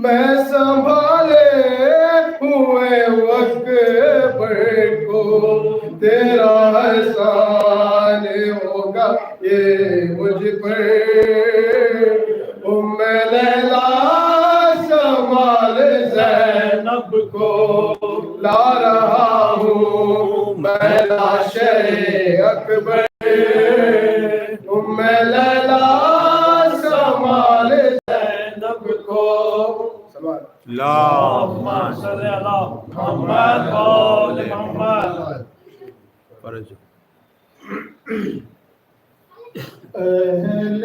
میں سنبھالے ہوئے وقت پر کو تیرا احسان ہوگا یہ مجھ پر ام لیلا سنبھال زینب کو لا رہا ہوں میں لاش اکبر ام لیلا سنبھال زینب کو اللہم صلی علی محمد وآل محمد اہل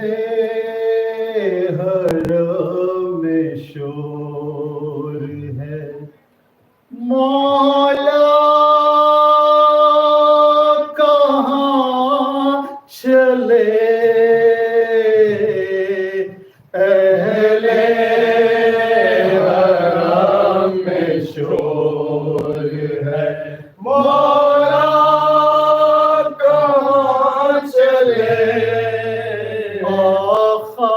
حرم میں شور ہے مولا کہاں چلے اہل حرم میں شور ہے مولا کہاں چلے آقا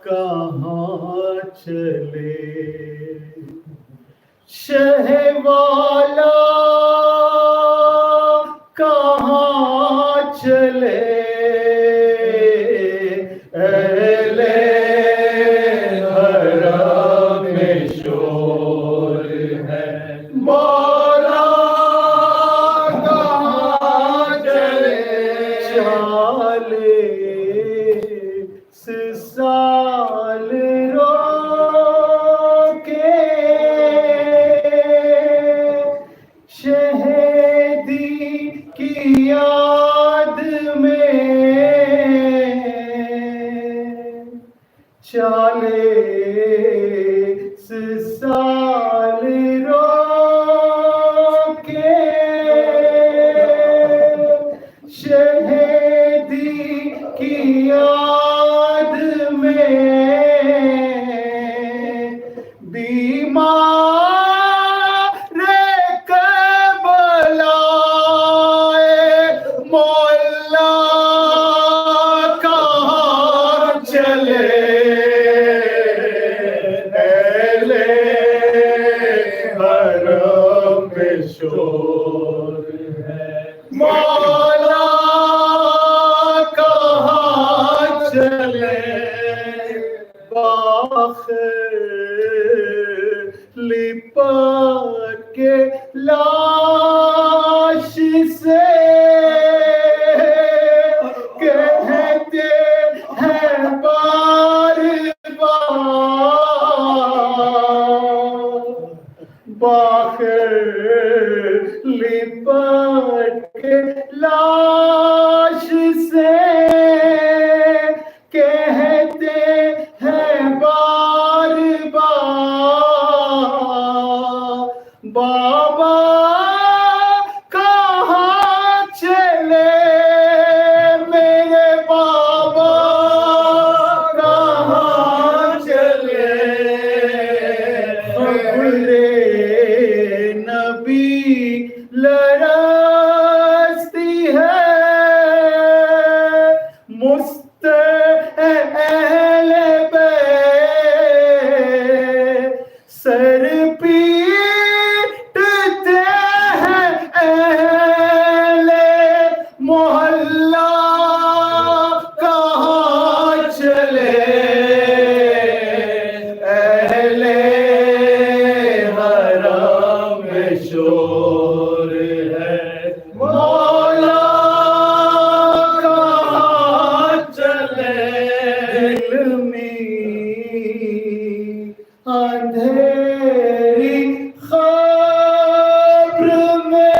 کہاں چلے شہ والا کہاں چلے اہل حرم میں شور ہے مولا کہاں چلے 40 سال رو کے شہیدی کی یاد میں 40 سال رو کے شہیدی کی یاد میں بیمار کربلا مولا کہاں چلے اہل حرم میں شور ہے مولا کہاں چلے باخر لپٹ کے لاش سے کہتے ہیں بار بار باخر لپٹ کے لاش سے کہتے ہیں بار بار بابا کہاں چلے میرے بابا کہاں چلے خبر نبی لرزتی ہے اہل بیت سر پیٹتے ہیں اہل محلہ کہاں چلے اہل حرم میں شور ہے مولا کہاں چلے علمی اندھیری خبر میں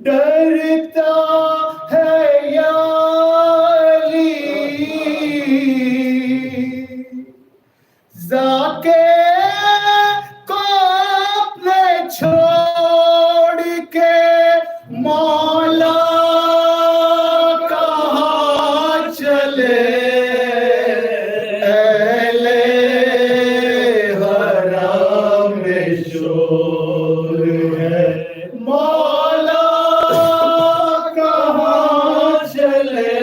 ڈرتا ہے یا علی ذاکے کو اپنے چھوڑ کے مولا کہاں چلے اہل حرم میں شور ہے مولا کہاں چلے